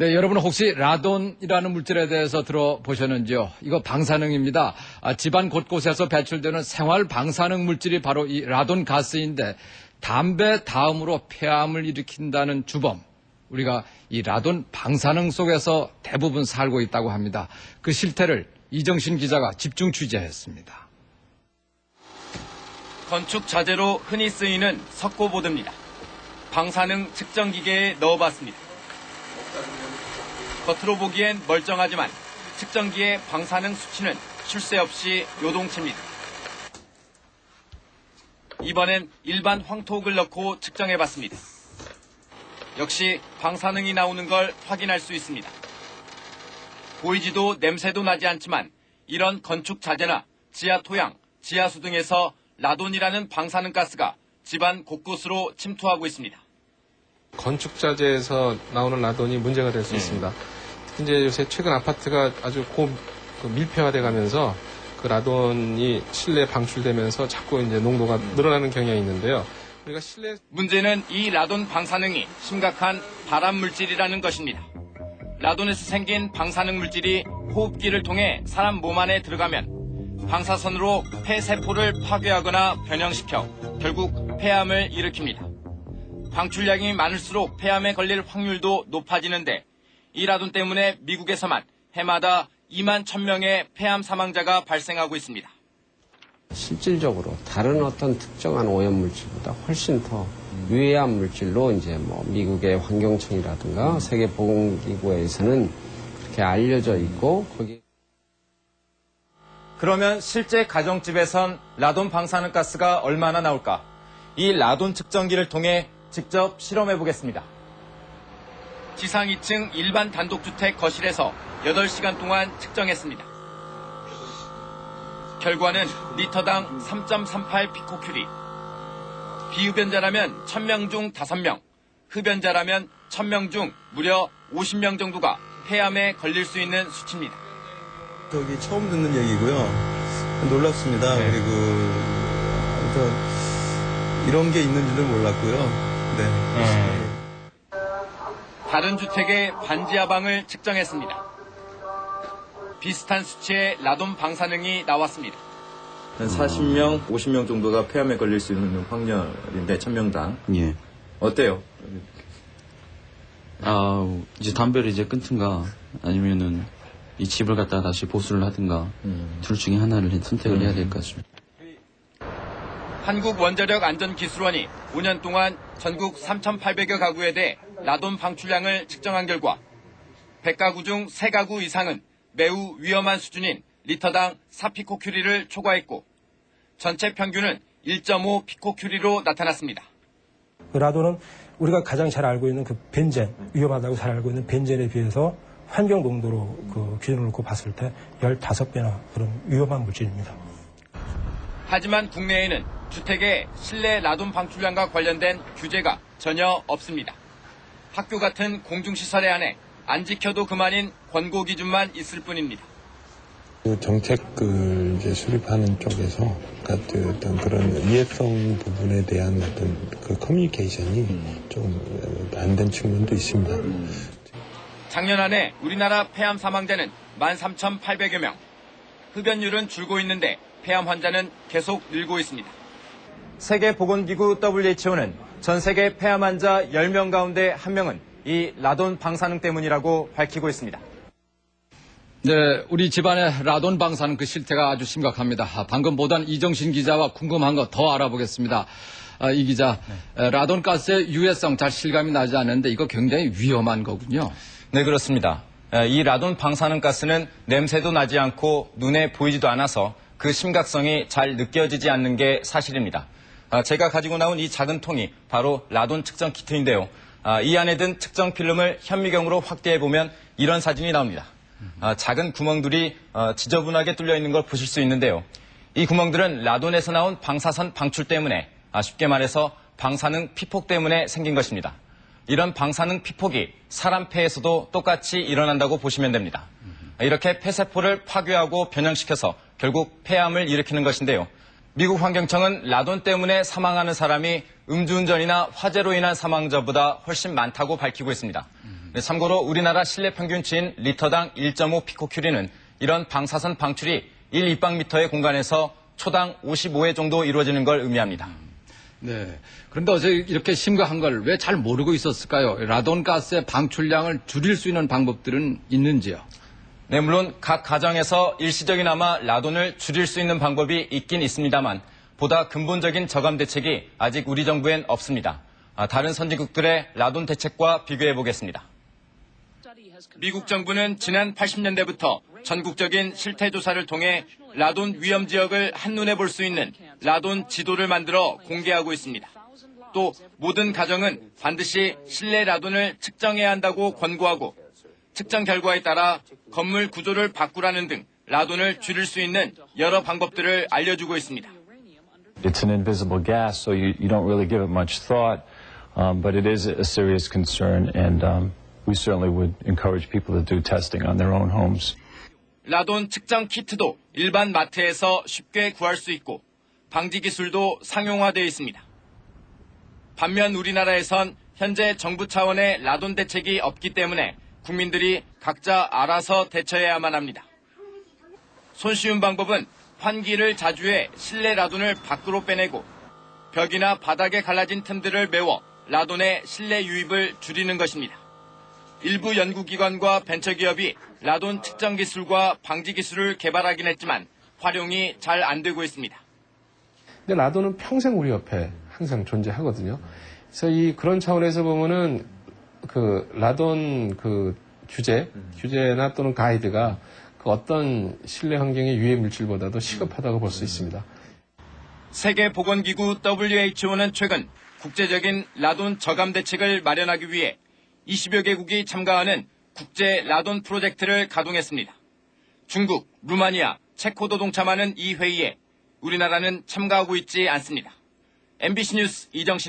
네, 여러분은 혹시 라돈이라는 물질에 대해서 들어보셨는지요? 이거 방사능입니다. 집안 곳곳에서 배출되는 생활 방사능 물질이 바로 이 라돈 가스인데 담배 다음으로 폐암을 일으킨다는 주범. 우리가 이 라돈 방사능 속에서 대부분 살고 있다고 합니다. 그 실태를 이정신 기자가 집중 취재했습니다. 건축 자재로 흔히 쓰이는 석고보드입니다. 방사능 측정기계에 넣어봤습니다. 겉으로 보기엔 멀쩡하지만 측정기의 방사능 수치는 쉴 새 없이 요동칩니다. 이번엔 일반 황토흙을 넣고 측정해봤습니다. 역시 방사능이 나오는 걸 확인할 수 있습니다. 보이지도 냄새도 나지 않지만 이런 건축 자재나 지하 토양, 지하수 등에서 라돈이라는 방사능 가스가 집안 곳곳으로 침투하고 있습니다. 건축 자재에서 나오는 라돈이 문제가 될 수 있습니다. 특히 이제 요새 최근 아파트가 아주 밀폐화돼 가면서 그 라돈이 실내에 방출되면서 자꾸 이제 농도가 늘어나는 경향이 있는데요. 우리가 문제는 이 라돈 방사능이 심각한 발암 물질이라는 것입니다. 라돈에서 생긴 방사능 물질이 호흡기를 통해 사람 몸 안에 들어가면 방사선으로 폐세포를 파괴하거나 변형시켜 결국 폐암을 일으킵니다. 방출량이 많을수록 폐암에 걸릴 확률도 높아지는데 이 라돈 때문에 미국에서만 해마다 2만 1,000명의 폐암 사망자가 발생하고 있습니다. 실질적으로 다른 어떤 특정한 오염물질보다 훨씬 더 유해한 물질로 이제 미국의 환경청이라든가 세계보건기구에서는 그렇게 알려져 있고 그러면 실제 가정집에선 라돈 방사능 가스가 얼마나 나올까? 이 라돈 측정기를 통해 직접 실험해 보겠습니다. 지상 2층 일반 단독주택 거실에서 8시간 동안 측정했습니다. 결과는 리터당 3.38 피코큐리. 비흡연자라면 1,000명 중 5명, 흡연자라면 1,000명 중 무려 50명 정도가 폐암에 걸릴 수 있는 수치입니다. 저기 처음 듣는 얘기고요. 놀랍습니다. 네. 그리고 이런 게 있는지도 몰랐고요. 네. 다른 주택의 반지하방을 측정했습니다. 비슷한 수치의 라돈 방사능이 나왔습니다. 한 40명, 50명 정도가 폐암에 걸릴 수 있는 확률인데 1,000명당. 예. 어때요? 이제 담배를 이제 끊든가 아니면은 이 집을 갖다가 다시 보수를 하든가 둘 중에 하나를 선택을 해야 될 것 같습니다. 한국원자력안전기술원이 5년 동안 전국 3,800여 가구에 대해 라돈 방출량을 측정한 결과 100가구 중 3가구 이상은 매우 위험한 수준인 리터당 4피코큐리를 초과했고 전체 평균은 1.5 피코큐리로 나타났습니다. 라돈은 우리가 가장 잘 알고 있는 그 벤젠, 위험하다고 잘 알고 있는 벤젠에 비해서 환경 농도로 그 기준을 놓고 봤을 때 15배나 그런 위험한 물질입니다. 하지만 국내에는 주택의 실내 라돈 방출량과 관련된 규제가 전혀 없습니다. 학교 같은 공중시설에 한해 안 지켜도 그만인 권고 기준만 있을 뿐입니다. 그 정책을 이제 수립하는 쪽에서 어떤 그런 이해성 부분에 대한 어떤 그 커뮤니케이션이 좀 안 된 측면도 있습니다. 작년 한 해 우리나라 폐암 사망자는 13,800여 명. 흡연율은 줄고 있는데 폐암 환자는 계속 늘고 있습니다. 세계보건기구 WHO는 전 세계 폐암 환자 10명 가운데 1명은 이 라돈 방사능 때문이라고 밝히고 있습니다. 네, 우리 집안의 라돈 방사능 그 실태가 아주 심각합니다. 방금 보던 이정신 기자와 궁금한 거 더 알아보겠습니다. 이 기자, 라돈 가스의 유해성 잘 실감이 나지 않는데 이거 굉장히 위험한 거군요. 네, 그렇습니다. 이 라돈 방사능 가스는 냄새도 나지 않고 눈에 보이지도 않아서 그 심각성이 잘 느껴지지 않는 게 사실입니다. 제가 가지고 나온 이 작은 통이 바로 라돈 측정 키트인데요. 이 안에 든 측정 필름을 현미경으로 확대해보면 이런 사진이 나옵니다. 작은 구멍들이 지저분하게 뚫려 있는 걸 보실 수 있는데요. 이 구멍들은 라돈에서 나온 방사선 방출 때문에 쉽게 말해서 방사능 피폭 때문에 생긴 것입니다. 이런 방사능 피폭이 사람 폐에서도 똑같이 일어난다고 보시면 됩니다. 이렇게 폐세포를 파괴하고 변형시켜서 결국 폐암을 일으키는 것인데요. 미국 환경청은 라돈 때문에 사망하는 사람이 음주운전이나 화재로 인한 사망자보다 훨씬 많다고 밝히고 있습니다. 네, 참고로 우리나라 실내 평균치인 리터당 1.5 피코큐리는 이런 방사선 방출이 1 입방미터의 공간에서 초당 55회 정도 이루어지는 걸 의미합니다. 네. 그런데 어제 이렇게 심각한 걸 왜 잘 모르고 있었을까요? 라돈 가스의 방출량을 줄일 수 있는 방법들은 있는지요? 네, 물론 각 가정에서 일시적이나마 라돈을 줄일 수 있는 방법이 있긴 있습니다만 보다 근본적인 저감 대책이 아직 우리 정부엔 없습니다. 다른 선진국들의 라돈 대책과 비교해 보겠습니다. 미국 정부는 지난 80년대부터 전국적인 실태조사를 통해 라돈 위험 지역을 한눈에 볼 수 있는 라돈 지도를 만들어 공개하고 있습니다. 또 모든 가정은 반드시 실내 라돈을 측정해야 한다고 권고하고 측정 결과에 따라 건물 구조를 바꾸라는 등 라돈을 줄일 수 있는 여러 방법들을 알려주고 있습니다. It's an invisible gas, so you don't really give it much thought, but it is a serious concern, and we certainly would encourage people to do testing on their own homes. 라돈 측정 키트도 일반 마트에서 쉽게 구할 수 있고 방지 기술도 상용화되어 있습니다. 반면 우리나라에선 현재 정부 차원의 라돈 대책이 없기 때문에 국민들이 각자 알아서 대처해야만 합니다. 손쉬운 방법은 환기를 자주 해 실내 라돈을 밖으로 빼내고 벽이나 바닥에 갈라진 틈들을 메워 라돈의 실내 유입을 줄이는 것입니다. 일부 연구기관과 벤처기업이 라돈 측정 기술과 방지 기술을 개발하긴 했지만 활용이 잘 안 되고 있습니다. 근데 라돈은 평생 우리 옆에 항상 존재하거든요. 그래서 그런 차원에서 보면은 그 라돈 그 규제나 또는 가이드가 그 어떤 실내 환경의 유해 물질보다도 시급하다고 볼 수 있습니다. 세계보건기구 WHO는 최근 국제적인 라돈 저감 대책을 마련하기 위해 20여 개국이 참가하는 국제 라돈 프로젝트를 가동했습니다. 중국, 루마니아, 체코도 동참하는 이 회의에 우리나라는 참가하고 있지 않습니다. MBC 뉴스 이정신